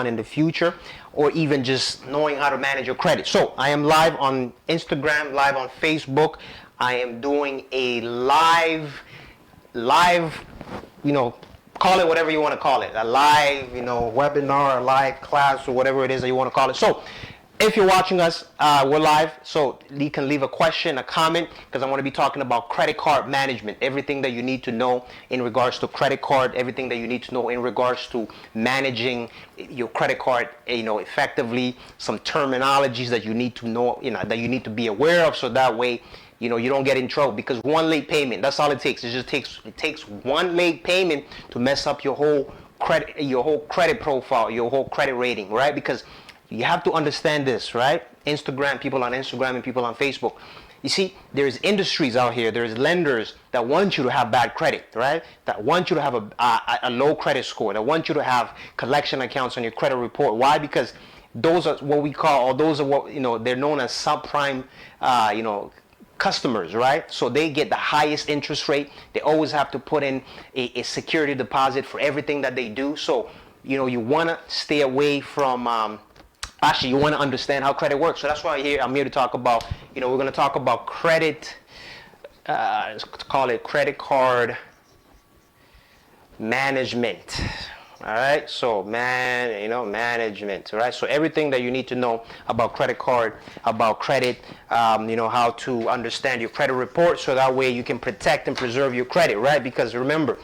in the future, or even just knowing how to manage your credit. So I am live on Instagram, live on Facebook. I am doing a live, call it whatever you want to call it, a live, webinar, a live class, or whatever it is that you want to call it. So if you're watching us, we're live, so you can leave a question, a comment, because I want to be talking about credit card management, everything that you need to know in regards to credit card, everything that you need to know in regards to managing your credit card, effectively, some terminologies that you need to know, that you need to be aware of, so that way, you don't get in trouble. Because one late payment, that's all it takes. It takes one late payment to mess up your whole credit profile, your whole credit rating, right? Because you have to understand this, right? People on Instagram and people on Facebook. You see, there's industries out here, there's lenders that want you to have bad credit, right? That want you to have a low credit score, that want you to have collection accounts on your credit report. Why? Because those are what we call, or those are what, they're known as subprime, customers, right? So they get the highest interest rate. They always have to put in a security deposit for everything that they do. So, you want to stay away from, actually, you want to understand how credit works. So that's why I'm here to talk about, we're going to talk about credit, let's call it credit card management. All right, so management, all right? So everything that you need to know about credit card, about credit, how to understand your credit report, so that way you can protect and preserve your credit, right? Because remember,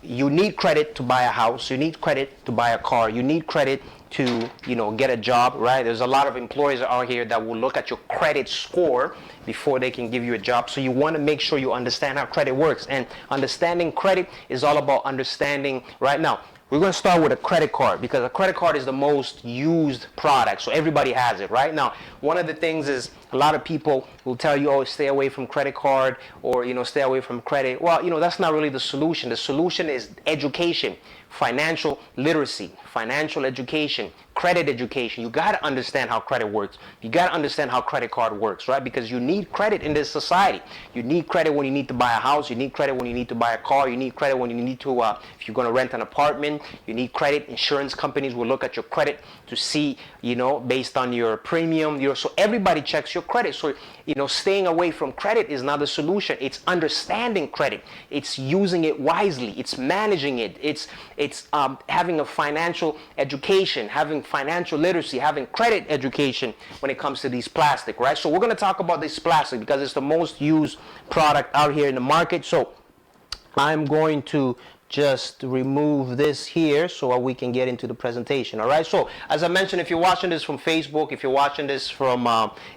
you need credit to buy a house, you need credit to buy a car, you need credit to get a job, right? There's a lot of employers out here that will look at your credit score before they can give you a job. So you want to make sure you understand how credit works. And understanding credit is all about understanding. Right now, we're going to start with a credit card, because a credit card is the most used product. So everybody has it, right? Now, one of the things is a lot of people will tell you, oh, stay away from credit card, or, stay away from credit. Well, that's not really the solution. The solution is education, financial literacy, financial education, credit education. You got to understand how credit works. You got to understand how credit card works, right? Because you need credit in this society. You need credit when you need to buy a house. You need credit when you need to buy a car. You need credit when you need to, if you're going to rent an apartment. You need credit. Insurance companies will look at your credit to see, based on your premium. So everybody checks your credit. So, staying away from credit is not the solution. It's understanding credit. It's using it wisely. It's managing it. It's having a financial education, having financial literacy, having credit education when it comes to these plastic, right? So we're going to talk about this plastic because it's the most used product out here in the market. So I'm going to just remove this here so we can get into the presentation. All right, so as I mentioned, if you're watching this from Facebook, if you're watching this from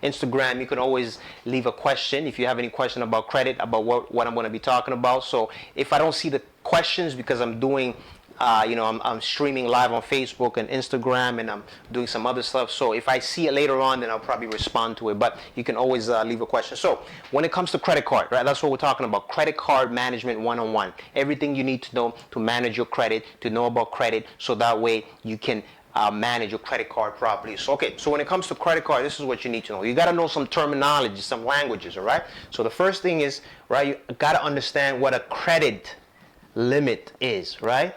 Instagram, you can always leave a question if you have any question about credit, about what I'm going to be talking about. So if I don't see the questions, because I'm doing I'm streaming live on Facebook and Instagram, and I'm doing some other stuff. So if I see it later on, then I'll probably respond to it. But you can always leave a question. So when it comes to credit card, right, that's what we're talking about. Credit card management 101. Everything you need to know to manage your credit, to know about credit, so that way you can manage your credit card properly. So, so when it comes to credit card, this is what you need to know. You got to know some terminology, some languages, all right? So the first thing is, right, you got to understand what a credit limit is, right?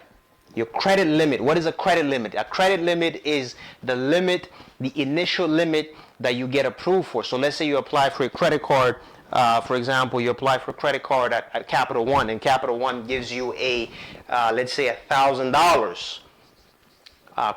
Your credit limit. What is a credit limit? A credit limit is the limit, the initial limit that you get approved for. So let's say you apply for a credit card. For example, you apply for a credit card at Capital One, and Capital One gives you a, let's say, $1,000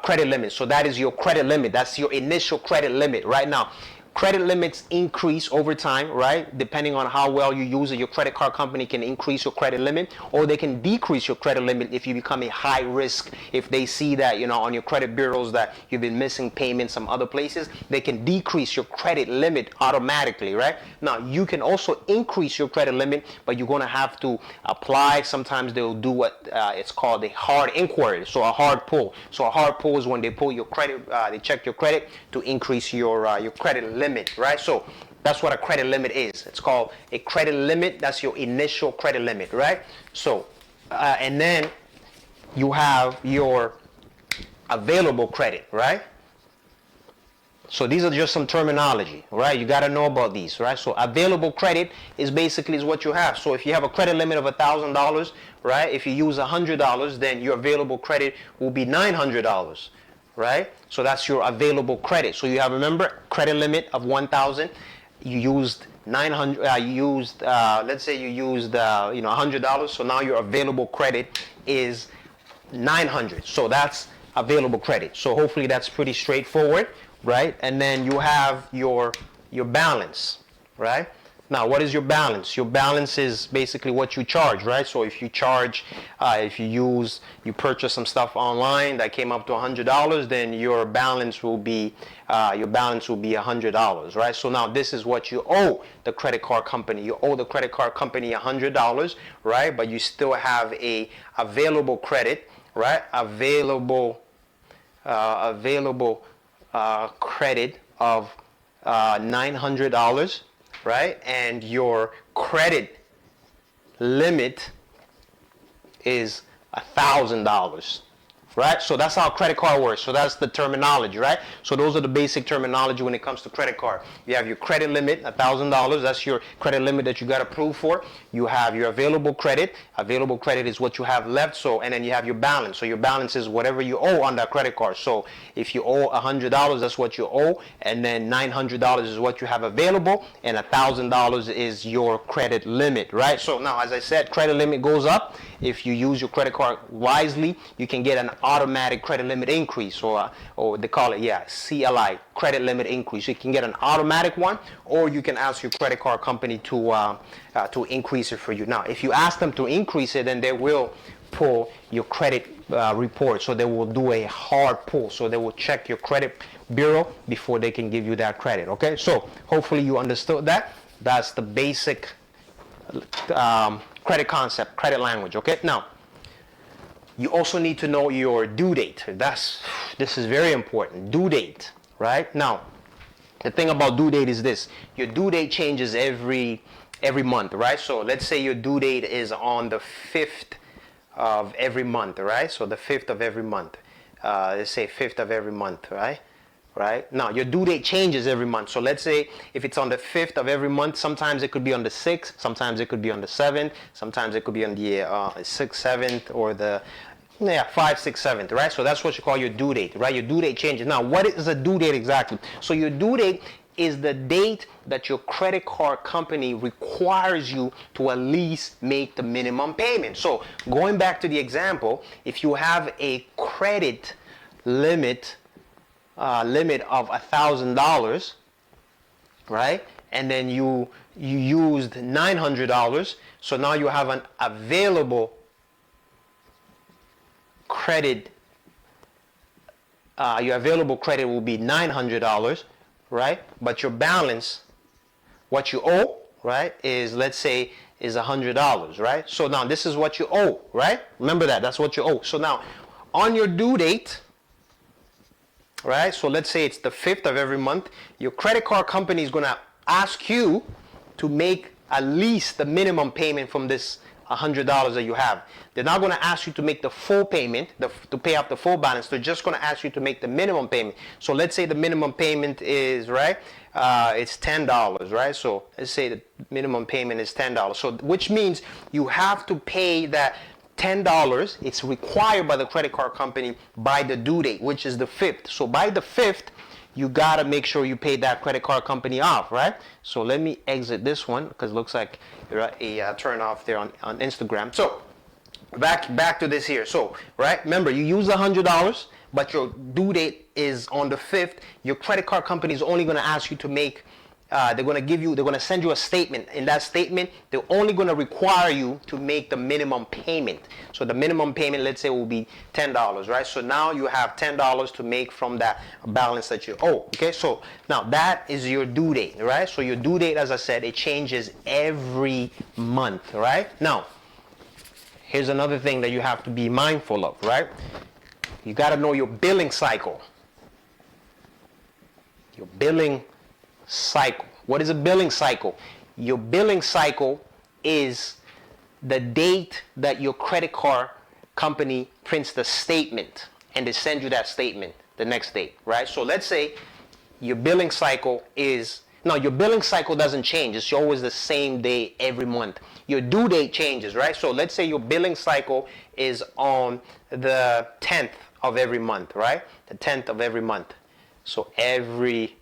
credit limit. So that is your credit limit. That's your initial credit limit. Right now, credit limits increase over time, right? Depending on how well you use it, your credit card company can increase your credit limit, or they can decrease your credit limit if you become a high risk. If they see that, on your credit bureaus that you've been missing payments some other places, they can decrease your credit limit automatically, right? Now, you can also increase your credit limit, but you're going to have to apply. Sometimes they'll do what it's called a hard inquiry, so a hard pull. So a hard pull is when they pull your credit, they check your credit to increase your credit limit, right? So that's what a credit limit is. It's called a credit limit. That's your initial credit limit, right? So, and then you have your available credit, right? So these are just some terminology, right? You got to know about these, right? So available credit is basically what you have. So if you have a credit limit of $1,000, right? If you use $100, then your available credit will be $900. right? So that's your available credit. So you have, remember, credit limit of 1,000. You used 900. Let's say you used $100. So now your available credit is 900. So that's available credit. So hopefully that's pretty straightforward, right? And then you have your balance, right? Now, what is your balance? Your balance is basically what you charge, right? So if you charge, if you purchase some stuff online that came up to $100, then your balance will be $100, right? So now this is what you owe the credit card company. You owe the credit card company $100, right? But you still have a available credit, right? Available credit of $900. Right? And your credit limit is $1,000. Right? So that's how credit card works. So that's the terminology, right? So those are the basic terminology when it comes to credit card. You have your credit limit, $1,000. That's your credit limit that you got approved for. You have your available credit. Available credit is what you have left. So, and then you have your balance. So your balance is whatever you owe on that credit card. So if you owe $100, that's what you owe, and then $900 is what you have available, and $1,000 is your credit limit, right? So now, as I said, credit limit goes up. If you use your credit card wisely, you can get an automatic credit limit increase, or they call it, CLI, credit limit increase. You can get an automatic one, or you can ask your credit card company to increase it for you. Now, if you ask them to increase it, then they will pull your credit report. So they will do a hard pull. So they will check your credit bureau before they can give you that credit. Okay, so hopefully you understood that. That's the basic credit concept, credit language. Okay, now you also need to know your due date. This is very important. Due date, right? Now, the thing about due date is this: your due date changes every month, right? So let's say your due date is on the 5th of every month, right? So the 5th of every month. Let's say 5th of every month, right? Right? Now, your due date changes every month. So let's say if it's on the 5th of every month, sometimes it could be on the 6th, sometimes it could be on the 7th, sometimes it could be on the 6th, 7th, or the 5th, 6th, 7th, right? So that's what you call your due date, right? Your due date changes. Now, what is a due date exactly? So your due date is the date that your credit card company requires you to at least make the minimum payment. So going back to the example, if you have a credit limit of $1,000, right? And then you used $900, so now you have an available credit. Your available credit will be $900, right? But your balance, what you owe, right, is, let's say, is $100, right? So now this is what you owe, right? Remember that, that's what you owe. So now on your due date, right? So let's say it's the 5th of every month. Your credit card company is going to ask you to make at least the minimum payment from this $100 that you have. They're not going to ask you to make the full payment, to pay off the full balance. They're just going to ask you to make the minimum payment. So let's say the minimum payment is, right, it's $10, right? So let's say the minimum payment is $10. So which means you have to pay that $10. It's required by the credit card company by the due date, which is the 5th. So by the 5th, you got to make sure you pay that credit card company off, right? So let me exit this one because it looks like a turn off there on Instagram. So back to this here. So, right, remember, you use $100, but your due date is on the 5th. Your credit card company is only going to ask you to make they're going to send you a statement. In that statement, they're only going to require you to make the minimum payment. So the minimum payment, let's say, will be $10, right? So now you have $10 to make from that balance that you owe, okay? So now that is your due date, right? So your due date, as I said, it changes every month, right? Now, here's another thing that you have to be mindful of, right? You got to know your billing cycle. Your billing cycle. What is a billing cycle? Your billing cycle is the date that your credit card company prints the statement and they send you that statement the next day, right? So let's say your billing cycle is, no, your billing cycle doesn't change. It's always the same day every month. Your due date changes, right? So let's say your billing cycle is on the 10th of every month, right? The 10th of every month. So every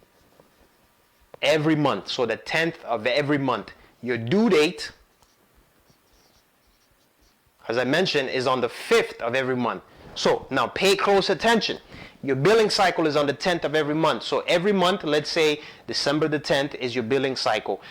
month. So the 10th of every month. Your due date, as I mentioned, is on the 5th of every month. So now pay close attention. Your billing cycle is on the 10th of every month. So every month, let's say December the 10th is your billing cycle.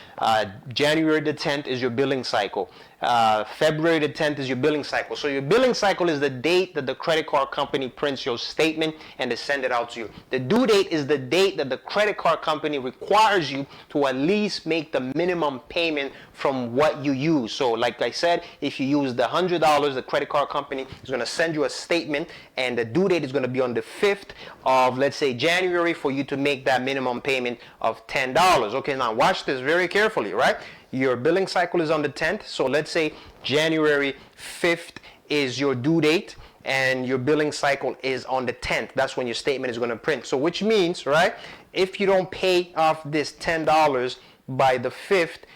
January the 10th is your billing cycle. February the 10th is your billing cycle. So your billing cycle is the date that the credit card company prints your statement and they send it out to you. The due date is the date that the credit card company requires you to at least make the minimum payment from what you use. So like I said, if you use the $100, the credit card company is going to send you a statement and the due date is going to be on the 5th of, let's say, January for you to make that minimum payment of $10. Okay, now watch this very carefully, right? Your billing cycle is on the 10th. So let's say January 5th is your due date and your billing cycle is on the 10th. That's when your statement is going to print. So which means, right, if you don't pay off this $10 by the 5th,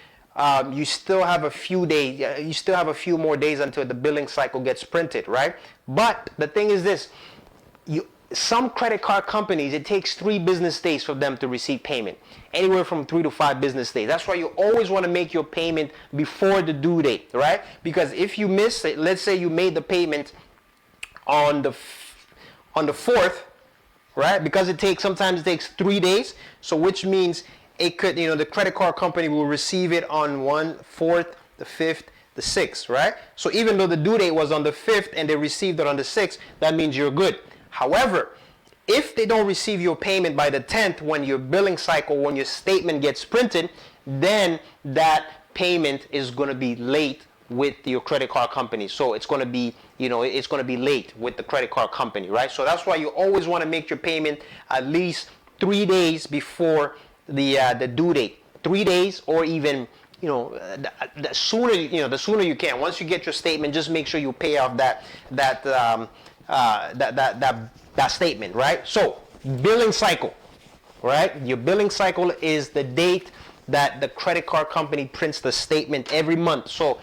you still have a few days, you still have a few more days until the billing cycle gets printed, right? But the thing is this, some credit card companies, it takes 3 business days for them to receive payment. Anywhere from 3 to 5 business days. That's why you always want to make your payment before the due date, right? Because if you miss it, let's say you made the payment on the 4th, right? Because sometimes it takes 3 days. So which means it could, the credit card company will receive it on 4th, the 5th, the 6th, right? So even though the due date was on the 5th and they received it on the 6th, that means you're good. However, if they don't receive your payment by the 10th, when your billing cycle, when your statement gets printed, then that payment is going to be late with your credit card company. So it's going to be, it's going to be late with the credit card company, right? So that's why you always want to make your payment at least 3 days before the due date. 3 days, or even, the sooner you can. Once you get your statement, just make sure you pay off that statement, right? So billing cycle, right? Your billing cycle is the date that the credit card company prints the statement every month. So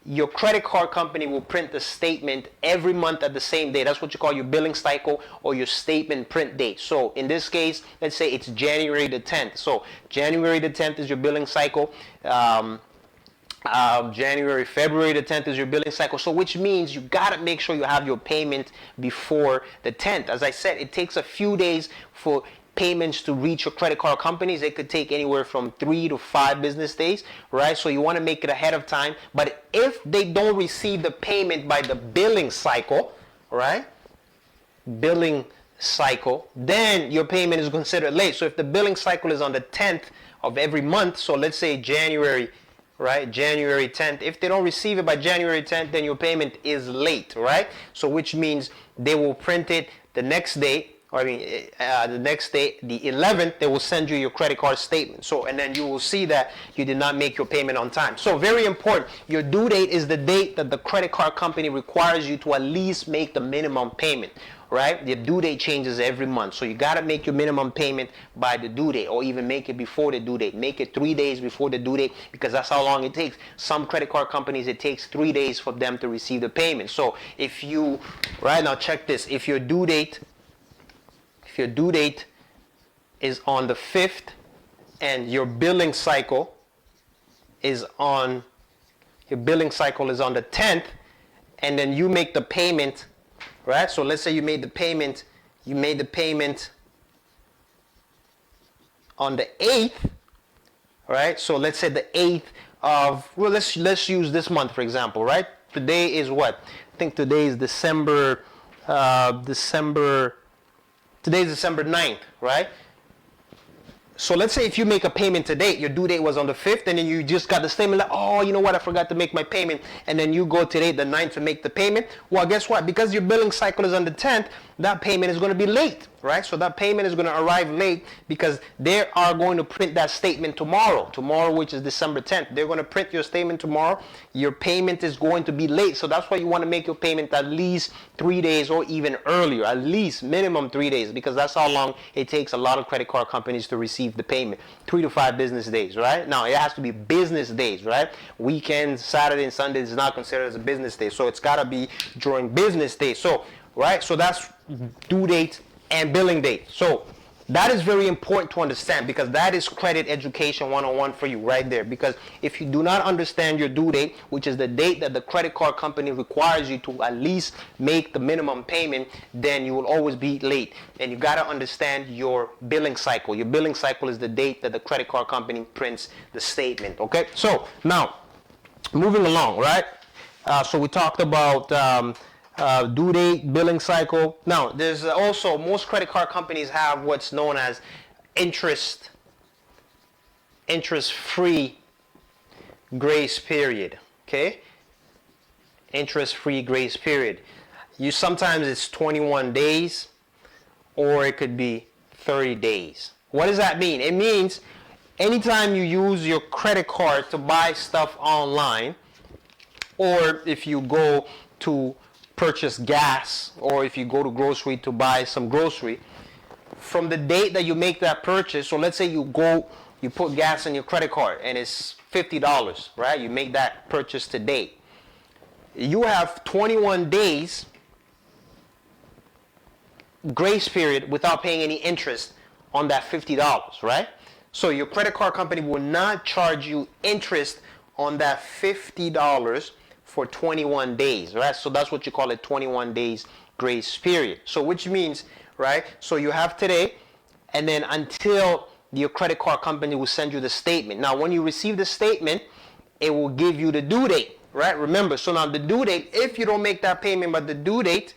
your credit card company will print the statement every month at the same day. That's what you call your billing cycle or your statement print date. So in this case, let's say it's January the 10th. So January the 10th is your billing cycle. February the 10th is your billing cycle. So which means you got to make sure you have your payment before the 10th. As I said, it takes a few days for payments to reach your credit card companies. It could take anywhere from 3 to 5 business days, right? So you want to make it ahead of time. But if they don't receive the payment by the billing cycle, right? Billing cycle, then your payment is considered late. So if the billing cycle is on the 10th of every month, so let's say January, right? January 10th. If they don't receive it by January 10th, then your payment is late, right? So which means they will print it the next day, the next day, the 11th, they will send you your credit card statement. So, and then you will see that you did not make your payment on time. So very important, your due date is the date that the credit card company requires you to at least make the minimum payment, right? The due date changes every month. So you got to make your minimum payment by the due date, or even make it before the due date. Make it 3 days before the due date, because that's how long it takes. Some credit card companies, it takes 3 days for them to receive the payment. So if you, right now, check this. If your due date is on the 5th and your billing cycle is on the 10th, and then you make the payment, right? So let's say you made the payment on the 8th, right? So let's say the 8th of, well, let's use this month, for example, right? Today is what? I think today is December 9th, right? So let's say if you make a payment today, your due date was on the 5th, and then you just got the statement like, oh, you know what, I forgot to make my payment, and then you go today, the 9th, to make the payment. Well, guess what? Because your billing cycle is on the 10th, that payment is going to be late, right? So that payment is going to arrive late because they are going to print that statement tomorrow, which is December 10th. They're going to print your statement tomorrow. Your payment is going to be late. So that's why you want to make your payment at least 3 days or even earlier, at least minimum 3 days, because that's how long it takes a lot of credit card companies to receive the payment. 3 to 5 business days, right? Now, it has to be business days, right? Weekends, Saturday and Sunday is not considered as a business day. So it's got to be during business days. So right? So that's due date and billing date. So that is very important to understand, because that is credit education 101 for you right there. Because if you do not understand your due date, which is the date that the credit card company requires you to at least make the minimum payment, then you will always be late. And you got to understand your billing cycle. Your billing cycle is the date that the credit card company prints the statement. Okay, so now moving along, right? So we talked about due date, billing cycle. Now, there's also, most credit card companies have what's known as interest-free grace period. Okay, interest-free grace period. Sometimes it's 21 days, or it could be 30 days. What does that mean? It means anytime you use your credit card to buy stuff online, or if you go to purchase gas, or if you go to grocery to buy some grocery, from the date that you make that purchase, so let's say you put gas in your credit card and it's $50, right? You make that purchase today. You have 21 days grace period without paying any interest on that $50, right? So your credit card company will not charge you interest on that $50 for 21 days, right? So that's what you call a 21 days grace period. So which means, right? So you have today, and then until your credit card company will send you the statement. Now, when you receive the statement, it will give you the due date, right? Remember, so now the due date, if you don't make that payment by the due date,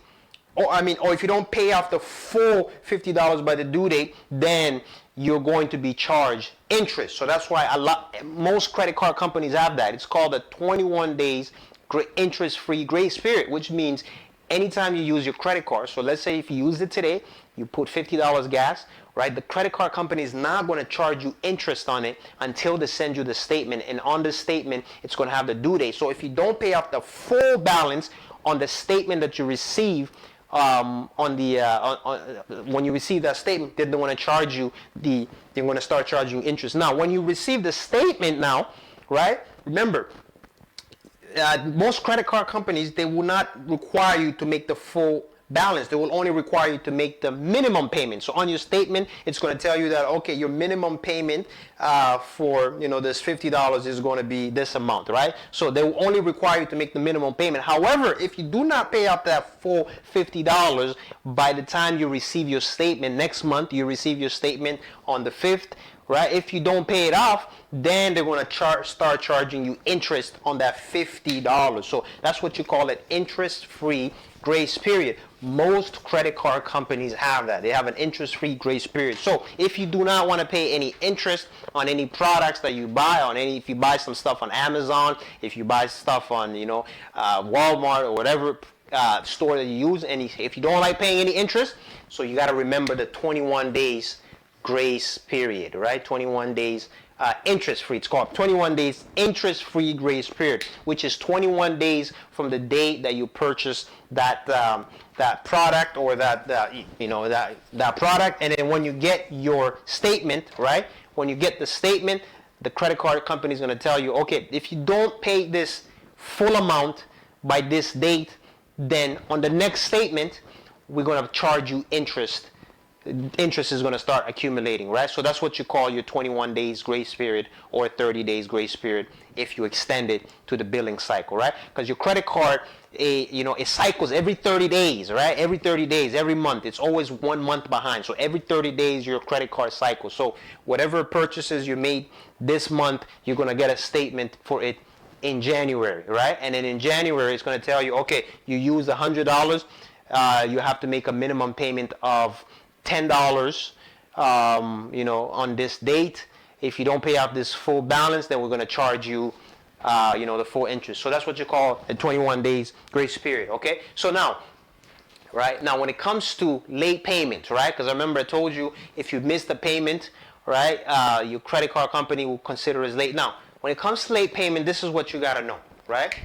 or if you don't pay off the full $50 by the due date, then you're going to be charged interest. So that's why most credit card companies have that. It's called a 21 days interest-free grace period, which means anytime you use your credit card, so let's say if you used it today, you put $50 gas, right? The credit card company is not going to charge you interest on it until they send you the statement, and on the statement, it's going to have the due date. So if you don't pay off the full balance on the statement that you receive, when you receive that statement, then they want to charge you they're going to start charging you interest. Now, when you receive the statement now, right? Remember, most credit card companies, they will not require you to make the full balance. They will only require you to make the minimum payment. So on your statement, it's going to tell you that, okay, your minimum payment for this $50 is going to be this amount, right? So they will only require you to make the minimum payment. However, if you do not pay up that full $50 by the time you receive your statement next month, you receive your statement on the 5th, right? If you don't pay it off, then they're going to start charging you interest on that $50. So that's what you call an interest-free grace period. Most credit card companies have that. They have an interest-free grace period. So if you do not want to pay any interest on any products that you buy, if you buy some stuff on Amazon, if you buy stuff on Walmart or whatever store that you use, and if you don't like paying any interest, so you got to remember the 21 days grace period, right? 21 days interest-free. It's called 21 days interest-free grace period, which is 21 days from the date that you purchase that product, or that product. And then when you get your statement, right? When you get the statement, the credit card company is going to tell you, okay, if you don't pay this full amount by this date, then on the next statement, we're going to charge you interest. Interest is going to start accumulating, right? So that's what you call your 21 days grace period, or 30 days grace period if you extend it to the billing cycle, right? Because your credit card, it cycles every 30 days, right? Every 30 days, every month. It's always 1 month behind. So every 30 days, your credit card cycles. So whatever purchases you made this month, you're going to get a statement for it in January, right? And then in January, it's going to tell you, okay, you used $100, you have to make a minimum payment of $10, on this date. If you don't pay out this full balance, then we're going to charge you, the full interest. So that's what you call a 21 days grace period. Okay. So now, right now, when it comes to late payments, right? Because I remember I told you, if you miss the payment, right, your credit card company will consider it as late. Now, when it comes to late payment, this is what you got to know, right?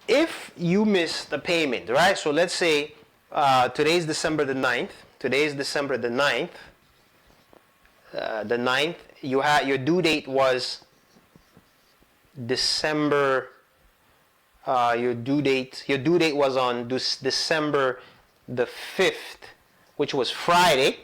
If you miss the payment, right? So let's say today's December the 9th. Today's December the 9th. The 9th, your due date was December Your due date was on December the 5th, which was Friday,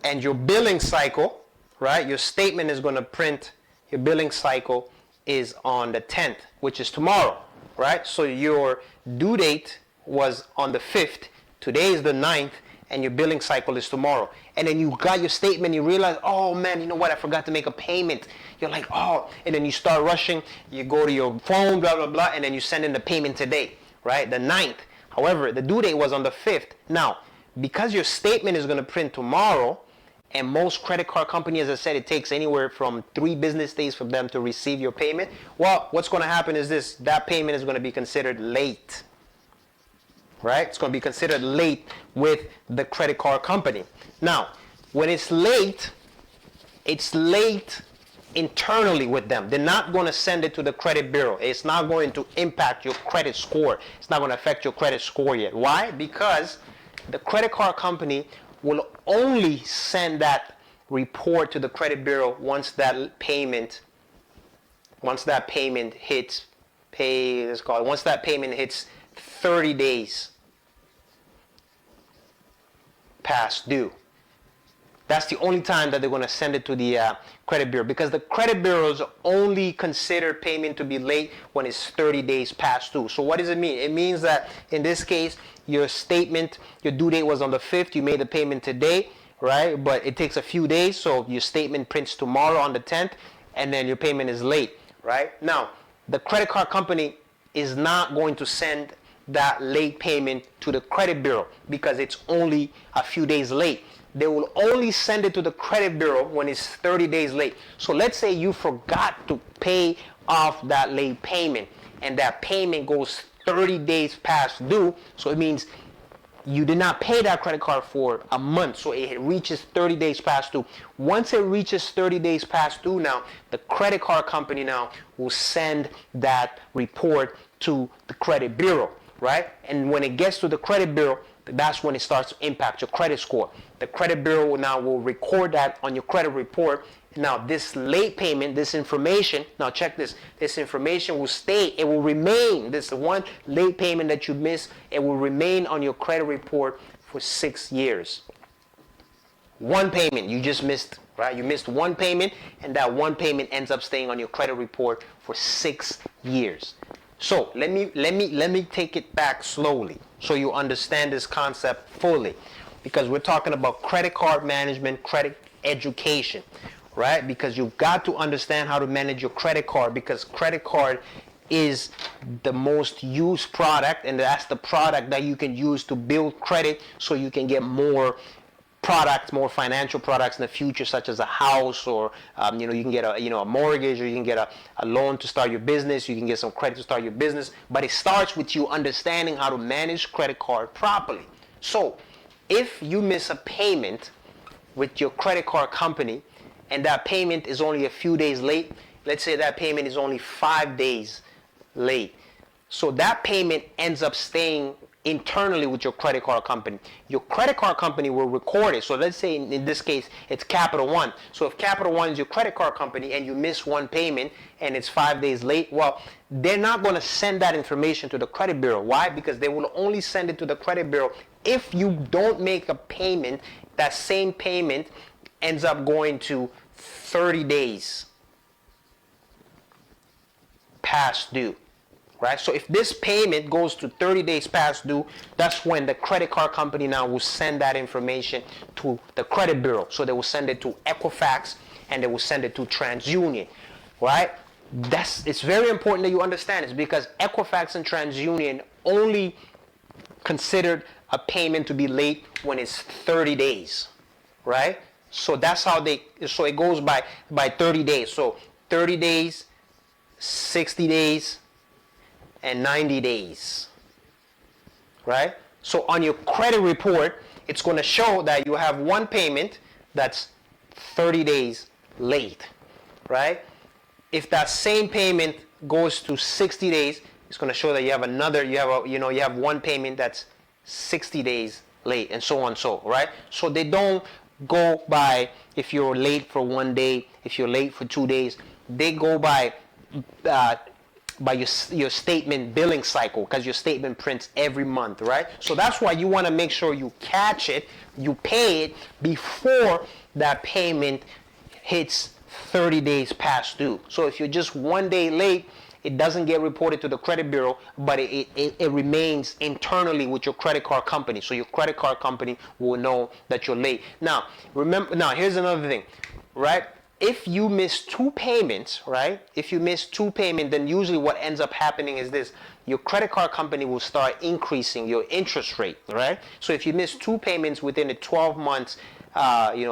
and your billing cycle, right? Your statement is going to print, your billing cycle is on the 10th, which is tomorrow, right? So your due date was on the 5th, today is the 9th, and your billing cycle is tomorrow. And then you got your statement, you realize, oh man, you know what, I forgot to make a payment. You're like, oh, and then you start rushing, you go to your phone, blah, blah, blah, and then you send in the payment today, right? The 9th. However, the due date was on the 5th. Now, because your statement is going to print tomorrow, and most credit card companies, as I said, it takes anywhere from 3 business days for them to receive your payment. Well, what's going to happen is this, that payment is going to be considered late, right? It's going to be considered late with the credit card company. Now, when it's late internally with them. They're not going to send it to the credit bureau. It's not going to impact your credit score. It's not going to affect your credit score yet. Why? Because the credit card company will only send that report to the credit bureau once that payment hits 30 days past due. That's the only time that they're going to send it to the credit bureau, because the credit bureaus only consider payment to be late when it's 30 days past due. So what does it mean? It means that in this case, your statement, your due date was on the 5th, you made the payment today, right? But it takes a few days, so your statement prints tomorrow on the 10th, and then your payment is late, right? Now, the credit card company is not going to send that late payment to the credit bureau because it's only a few days late. They will only send it to the credit bureau when it's 30 days late. So let's say you forgot to pay off that late payment, and that payment goes 30 days past due. So it means you did not pay that credit card for a month, so it reaches 30 days past due. Once it reaches 30 days past due, now the credit card company now will send that report to the credit bureau, right? And when it gets to the credit bureau, that's when it starts to impact your credit score. The credit bureau now will record that on your credit report. Now this late payment, this information, now check this, this information will stay, it will remain, this one late payment that you missed, it will remain on your credit report for 6 years. One payment you just missed, right? You missed one payment, and that one payment ends up staying on your credit report for 6 years. So let me take it back slowly so you understand this concept fully, because we're talking about credit card management, credit education, right? Because you've got to understand how to manage your credit card, because credit card is the most used product, and that's the product that you can use to build credit so you can get more products, more financial products in the future, such as a house, or you can get a mortgage, or you can get a loan to start your business. You can get some credit to start your business. But it starts with you understanding how to manage credit card properly. So if you miss a payment with your credit card company, and that payment is only a few days late, let's say that payment is only 5 days late, so that payment ends up staying internally with your credit card company. Your credit card company will record it. So let's say in this case it's Capital One. So if Capital One is your credit card company and you miss one payment and it's 5 days late, well, they're not going to send that information to the credit bureau. Why? Because they will only send it to the credit bureau if you don't make a payment. That same payment ends up going to 30 days past due. Right? So if this payment goes to 30 days past due, that's when the credit card company now will send that information to the credit bureau. So they will send it to Equifax, and they will send it to TransUnion. Right? It's very important that you understand this, because Equifax and TransUnion only considered a payment to be late when it's 30 days. Right? So that's how so it goes by 30 days. So 30 days, 60 days, and 90 days, right? So on your credit report, it's going to show that you have one payment that's 30 days late, right? If that same payment goes to 60 days, it's going to show that you have one payment that's 60 days late, and so on, right? So they don't go by if you're late for 1 day, if you're late for 2 days. They go by by your statement billing cycle, because your statement prints every month, right? So that's why you want to make sure you catch it, you pay it before that payment hits 30 days past due. So if you're just 1 day late, it doesn't get reported to the credit bureau, but it remains internally with your credit card company. So your credit card company will know that you're late. Now, remember, now here's another thing, right? If you miss 2 payments, right? If you miss 2 payments, then usually what ends up happening is this: your credit card company will start increasing your interest rate, right? So if you miss 2 payments within a 12 months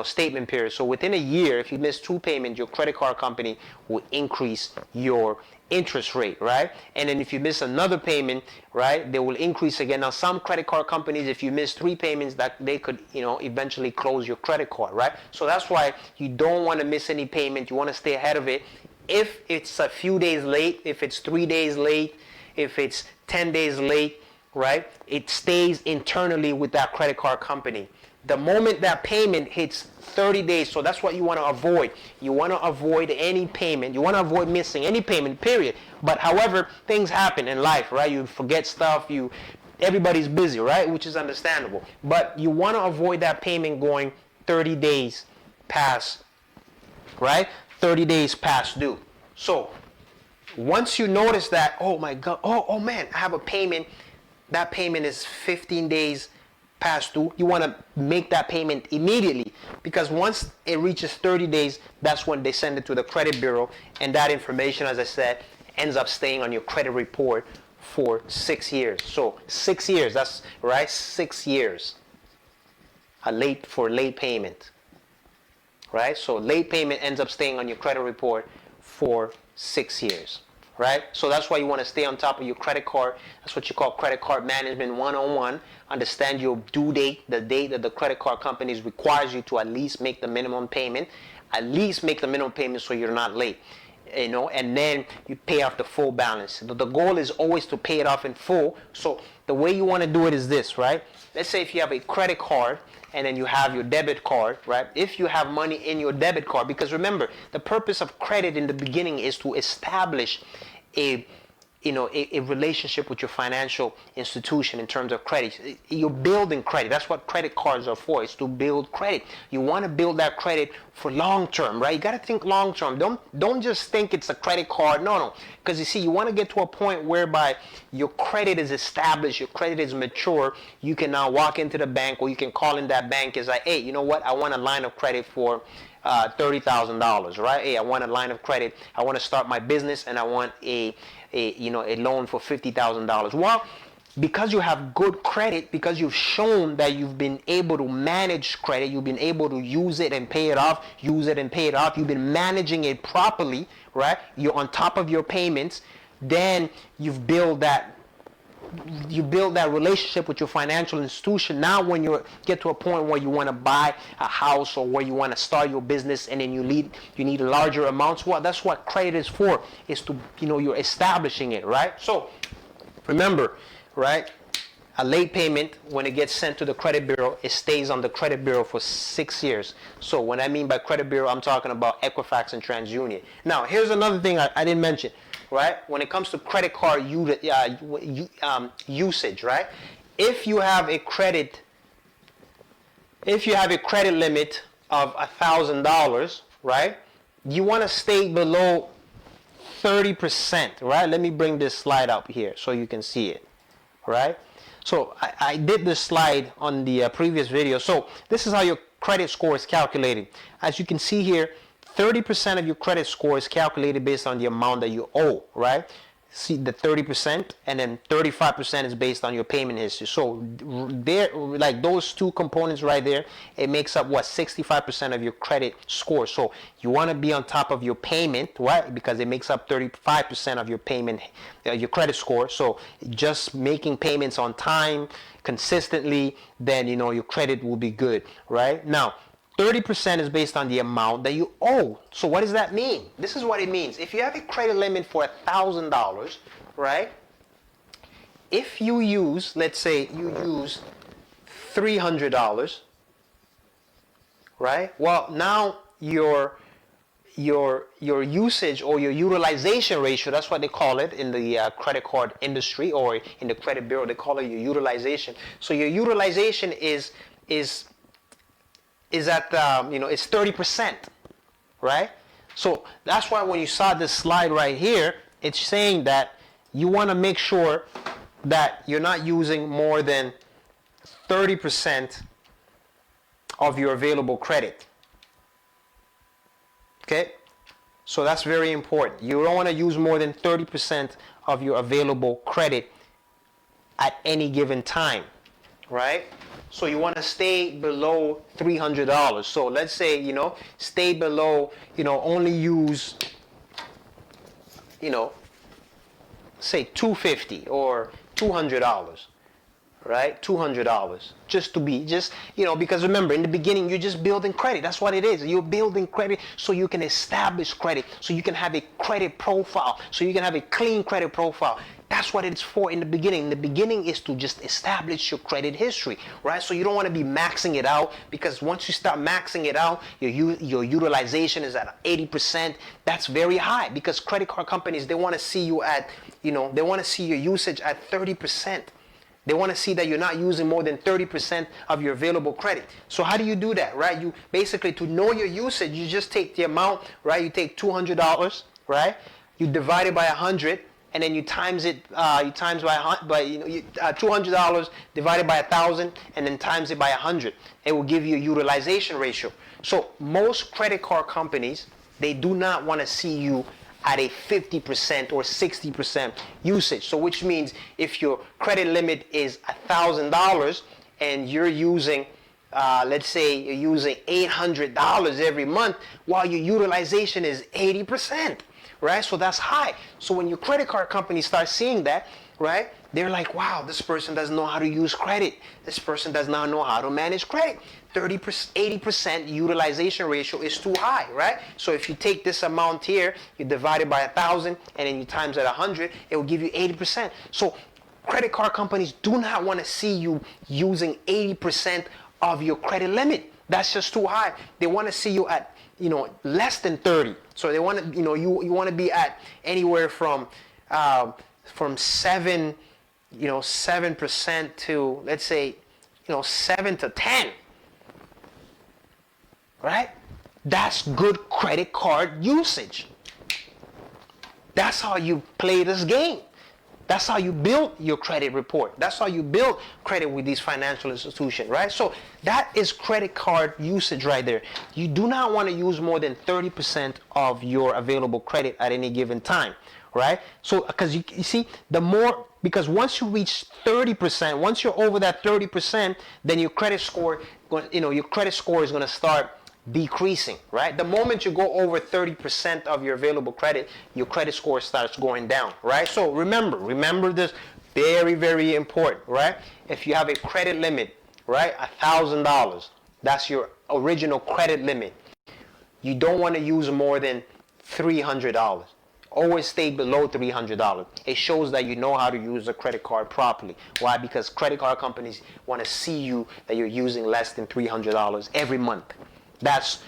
statement period, so within a year, if you miss 2 payments, your credit card company will increase your interest rate, right? And then if you miss another payment, right, they will increase again. Now, some credit card companies, if you miss 3 payments, that they could, eventually close your credit card, right? So that's why you don't want to miss any payment. You want to stay ahead of it. If it's a few days late, if it's 3 days late, if it's 10 days late, right, it stays internally with that credit card company. The moment that payment hits 30 days, so that's what you want to avoid. You want to avoid any payment. You want to avoid missing any payment, period. But however, things happen in life, right? You forget stuff. Everybody's busy, right? Which is understandable. But you want to avoid that payment going 30 days past, right? 30 days past due. So once you notice that, oh my God, oh man, I have a payment. That payment is 15 days past due. You want to make that payment immediately, because once it reaches 30 days, that's when they send it to the credit bureau, and that information, as I said, ends up staying on your credit report for 6 years. So 6 years, that's right, 6 years. For late payment, right? So late payment ends up staying on your credit report for 6 years. Right? So that's why you want to stay on top of your credit card. That's what you call credit card management 101. Understand your due date, the date that the credit card companies requires you to at least make the minimum payment. At least make the minimum payment so you're not late. And then you pay off the full balance. The goal is always to pay it off in full. So the way you want to do it is this, right? Let's say if you have a credit card and then you have your debit card, right? If you have money in your debit card, because remember, the purpose of credit in the beginning is to establish a relationship with your financial institution in terms of credit. You're building credit. That's what credit cards are for. It's to build credit. You want to build that credit for long term, right? You got to think long term. Don't just think it's a credit card. No. Because you see, you want to get to a point whereby your credit is established, your credit is mature. You can now walk into the bank, or you can call in that bank. It's like, hey, you know what? I want a line of credit for $30,000, right? Hey, I want a line of credit. I want to start my business, and I want a loan for $50,000. Well, because you have good credit, because you've shown that you've been able to manage credit, you've been able to use it and pay it off, you've been managing it properly, right? You're on top of your payments. Then you build that relationship with your financial institution. Now when you get to a point where you want to buy a house, or where you want to start your business, and then you need larger amounts, well, that's what credit is for, is to, you're establishing it, right? So remember, right, a late payment, when it gets sent to the credit bureau, it stays on the credit bureau for 6 years. So when I mean by credit bureau, I'm talking about Equifax and TransUnion. Now here's another thing I didn't mention. Right? When it comes to credit card usage, right? If you have a credit limit of $1,000, right? You want to stay below 30%, right? Let me bring this slide up here so you can see it, right? So I did this slide on the previous video. So this is how your credit score is calculated. As you can see here, 30% of your credit score is calculated based on the amount that you owe, right? See the 30%, and then 35% is based on your payment history. So there, like those two components right there, it makes up 65% of your credit score. So you want to be on top of your payment, right? Because it makes up 35% of your payment, your credit score. So just making payments on time, consistently, then your credit will be good, right? Now, 30% is based on the amount that you owe. So what does that mean? This is what it means. If you have a credit limit for $1,000, right? If you use, let's say you use $300, right? Well, now your usage or your utilization ratio, that's what they call it in the credit card industry, or in the credit bureau they call it your utilization. So your utilization is at it's 30%, right? So that's why when you saw this slide right here, it's saying that you want to make sure that you're not using more than 30% of your available credit. Okay? So that's very important. You don't want to use more than 30% of your available credit at any given time, right? So you want to stay below $300. So let's say, stay below, only use, say $250 or $200. Right? $200. Because remember, in the beginning, you're just building credit. That's what it is. You're building credit so you can establish credit, so you can have a credit profile, so you can have a clean credit profile. That's what it's for in the beginning. The beginning is to just establish your credit history, right? So you don't want to be maxing it out, because once you start maxing it out, your utilization is at 80%. That's very high, because credit card companies, they want to see you at, they want to see your usage at 30%. They want to see that you're not using more than 30% of your available credit. So how do you do that, right? You basically, to know your usage, you just take the amount, right? You take $200, right? You divide it by 100, and then you times it. You times by $200 divided by 1,000, and then times it by 100. It will give you a utilization ratio. So most credit card companies, they do not want to see you at a 50% or 60% usage. So which means if your credit limit is $1,000 and you're using, let's say you're using $800 every month, while your utilization is 80%, right? So that's high. So when your credit card company starts seeing that, right, they're like, wow, this person doesn't know how to use credit. This person does not know how to manage credit. 80% utilization ratio is too high, right? So if you take this amount here, you divide it by 1,000, and then you times it 100, it will give you 80%. So credit card companies do not want to see you using 80% of your credit limit. That's just too high. They want to see you at, less than 30. So they want to, you want to be at anywhere from 7% to, let's say, 7 to 10. Right? That's good credit card usage. That's how you play this game. That's how you build your credit report. That's how you build credit with these financial institutions, right? So that is credit card usage right there. You do not want to use more than 30% of your available credit at any given time, right? So, because you see, because once you reach 30%, once you're over that 30%, then your credit score, your credit score is going to start decreasing, right? The moment you go over 30% of your available credit, your credit score starts going down, right? So remember this, very, very important, right? If you have a credit limit, right, $1,000, that's your original credit limit. You don't want to use more than $300. Always stay below $300. It shows that you know how to use a credit card properly. Why? Because credit card companies want to see you that you're using less than $300 every month. That's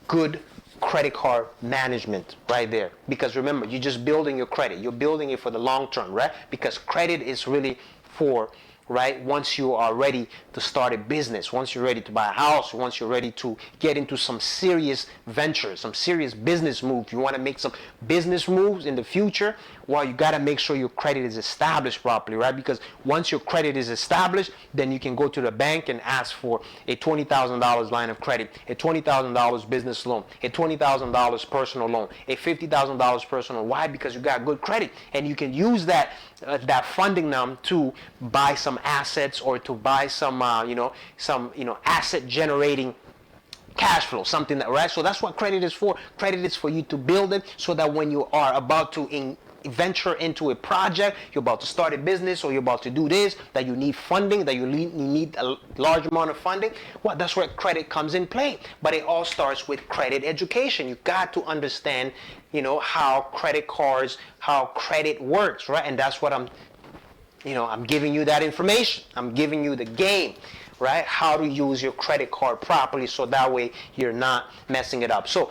good credit card management right there. Because remember, you're just building your credit. You're building it for the long term, right? Because credit is really for, right, once you are ready to start a business, once you're ready to buy a house, once you're ready to get into some serious ventures, some serious business moves, you want to make some business moves in the future, well, you got to make sure your credit is established properly, right? Because once your credit is established, then you can go to the bank and ask for a $20,000 line of credit, a $20,000 business loan, a $20,000 personal loan, a $50,000 personal loan. Why? Because you got good credit, and you can use that funding now to buy some assets or to buy some asset generating cash flow, something that, right? So that's what credit is for. Credit is for you to build it so that when you are about to venture into a project, you're about to start a business, or you're about to do this, that you need funding, that you need a large amount of funding. Well, that's where credit comes in play. But it all starts with credit education. You got to understand, how credit cards, how credit works, right? And that's what I'm giving you that information. I'm giving you the game, right? How to use your credit card properly, so that way you're not messing it up. So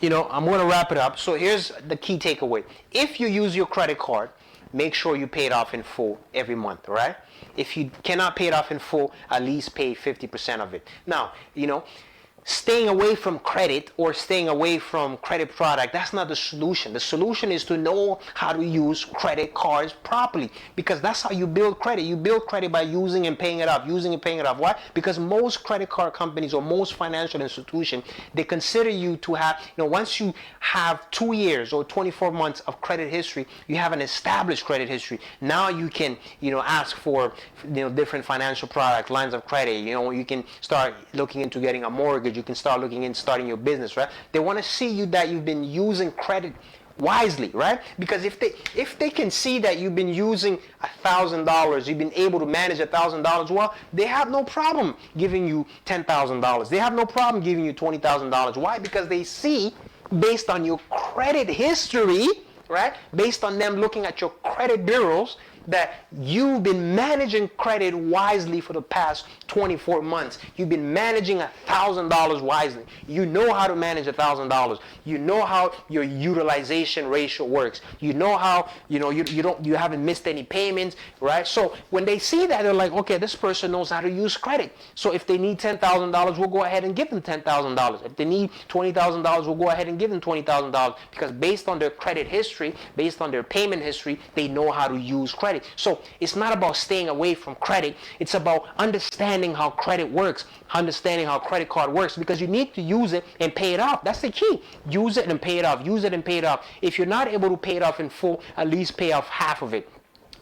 I'm going to wrap it up. So here's the key takeaway. If you use your credit card, make sure you pay it off in full every month, right? If you cannot pay it off in full, at least pay 50% of it. Now, staying away from credit or staying away from credit product, that's not the solution. The solution is to know how to use credit cards properly, because that's how you build credit. You build credit by using and paying it off, using and paying it off. Why? Because most credit card companies or most financial institutions, they consider you to have, once you have 2 years or 24 months of credit history, you have an established credit history. Now you can, ask for, different financial products, lines of credit. You can start looking into getting a mortgage. You can start looking into starting your business, right? They want to see that you've been using credit wisely, right? Because if they can see that you've been using $1,000, you've been able to manage $1,000 well, they have no problem giving you $10,000. They have no problem giving you $20,000. Why? Because they see, based on your credit history, right? Based on them looking at your credit bureaus, that you've been managing credit wisely for the past 24 months. You've been managing $1,000 wisely. You know how to manage $1,000. You know how your utilization ratio works. You know how you haven't missed any payments, right? So when they see that, they're like, okay, this person knows how to use credit. So if they need $10,000, we'll go ahead and give them $10,000. If they need $20,000, we'll go ahead and give them $20,000, because based on their credit history, based on their payment history, they know how to use credit. So it's not about staying away from credit. It's about understanding how credit works, understanding how credit card works, because you need to use it and pay it off. That's the key. Use it and pay it off. Use it and pay it off. If you're not able to pay it off in full, at least pay off half of it.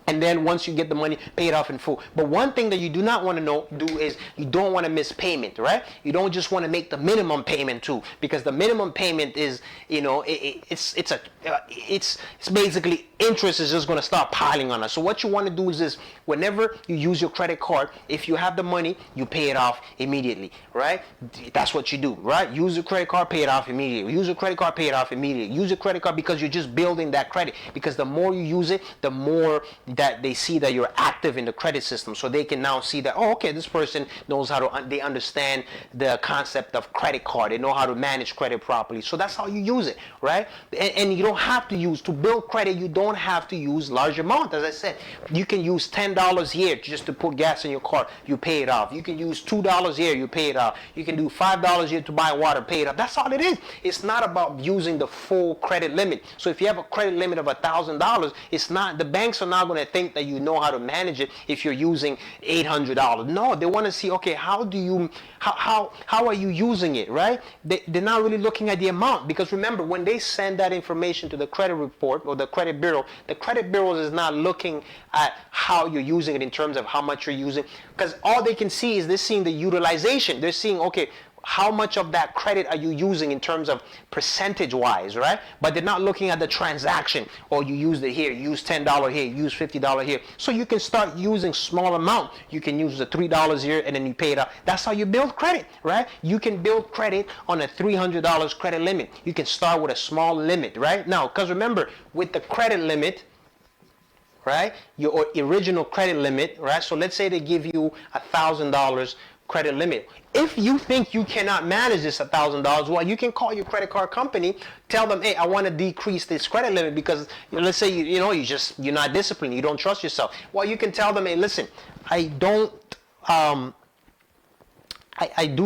And then once you get the money, pay it off in full. But one thing that you do not want to do is you don't want to miss payment, right? You don't just want to make the minimum payment too, because the minimum payment is, it's basically interest is just going to start piling on us. So what you want to do is this: whenever you use your credit card, if you have the money, you pay it off immediately, right? That's what you do, right? Use your credit card, pay it off immediately. Use your credit card, pay it off immediately. Use your credit card because you're just building that credit. Because the more you use it, the more that they see that you're active in the credit system. So they can now see that, oh, okay, this person knows how to, they understand the concept of credit card. They know how to manage credit properly. So that's how you use it, right? And you don't have to use, to build credit, you don't have to use large amount. As I said, you can use $10 here just to put gas in your car, you pay it off. You can use $2 here, you pay it off. You can do $5 here to buy water, pay it off. That's all it is. It's not about using the full credit limit. So if you have a credit limit of $1,000, it's not, the banks are not going to think that you know how to manage it if you're using $800. No, they want to see, okay, how are you using it, right? They're not really looking at the amount, because remember, when they send that information to the credit report or the credit bureau, the credit bureau is not looking at how you're using it in terms of how much you're using, because all they can see is they're seeing the utilization. They're seeing, okay, how much of that credit are you using in terms of percentage wise, right? But they're not looking at the transaction. Oh, you used it here, you used $10 here, you used $50 here. So you can start using small amount. You can use the $3 here and then you pay it up. That's how you build credit, right? You can build credit on a $300 credit limit. You can start with a small limit, right? Now, because remember, with the credit limit, right, your original credit limit, right? So let's say they give you $1,000 credit limit. If you think you cannot manage this $1,000, well, you can call your credit card company, tell them, hey, I want to decrease this credit limit because, let's say you're not disciplined, you don't trust yourself. Well, you can tell them, hey, listen, I do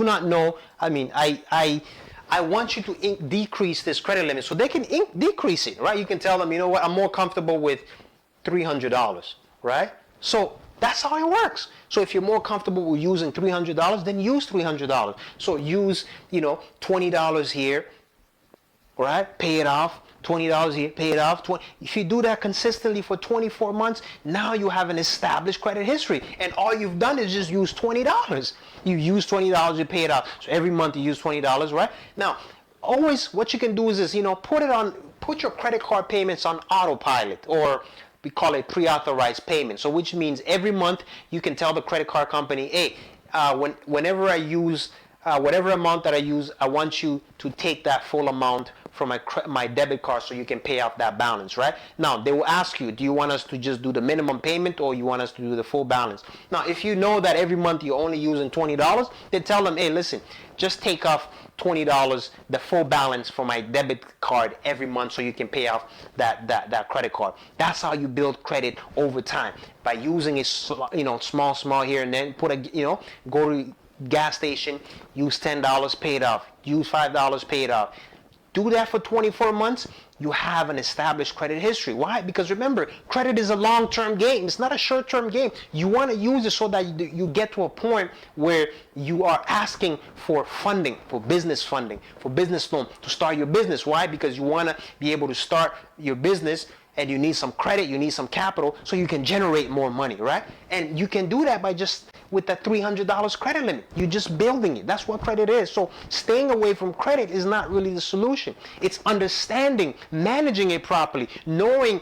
not know. I mean, I want you to decrease this credit limit, so they can decrease it, right? You can tell them, you know what, I'm more comfortable with $300, right? So that's how it works. So if you're more comfortable with using $300, then use $300. So use, $20 here, right? Pay it off. $20 here, pay it off. If you do that consistently for 24 months, now you have an established credit history. And all you've done is just use $20. You use $20, you pay it off. So every month you use $20, right? Now, always what you can do is this, put your credit card payments on autopilot, or we call it pre-authorized payment. So which means every month you can tell the credit card company, hey, whenever I use whatever amount that I use, I want you to take that full amount from my debit card so you can pay off that balance, right? Now, they will ask you, do you want us to just do the minimum payment or you want us to do the full balance? Now, if you know that every month you're only using $20, then tell them, hey, listen, just take off $20, the full balance for my debit card every month so you can pay off that credit card. That's how you build credit over time, by using it, small here and then. Go to gas station, use $10, paid off. Use $5, paid off. Do that for 24 months, you have an established credit history. Why? Because remember, credit is a long-term game. It's not a short-term game. You want to use it so that you get to a point where you are asking for funding, for business loan to start your business. Why? Because you want to be able to start your business and you need some credit, you need some capital so you can generate more money, right? And you can do that by just with that $300 credit limit. You're just building it. That's what credit is. So staying away from credit is not really the solution. It's understanding, managing it properly, knowing,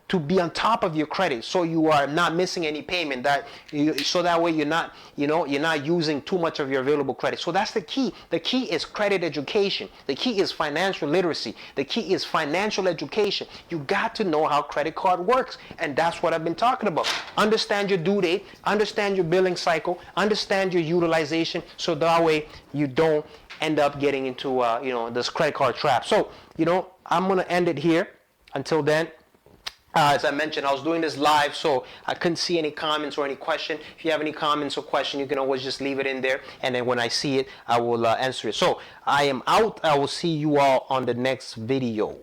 to be on top of your credit so you are not missing any payment, so that way you're not using too much of your available credit. So that's the key. The key is credit education. The key is financial literacy. The key is financial education. You got to know how credit card works, and that's what I've been talking about. Understand your due date, understand your billing cycle, understand your utilization, so that way you don't end up getting into this credit card trap. So I'm gonna end it here. Until then, as I mentioned, I was doing this live, so I couldn't see any comments or any question. If you have any comments or question, you can always just leave it in there, and then when I see it, I will answer it. So I am out. I will see you all on the next video.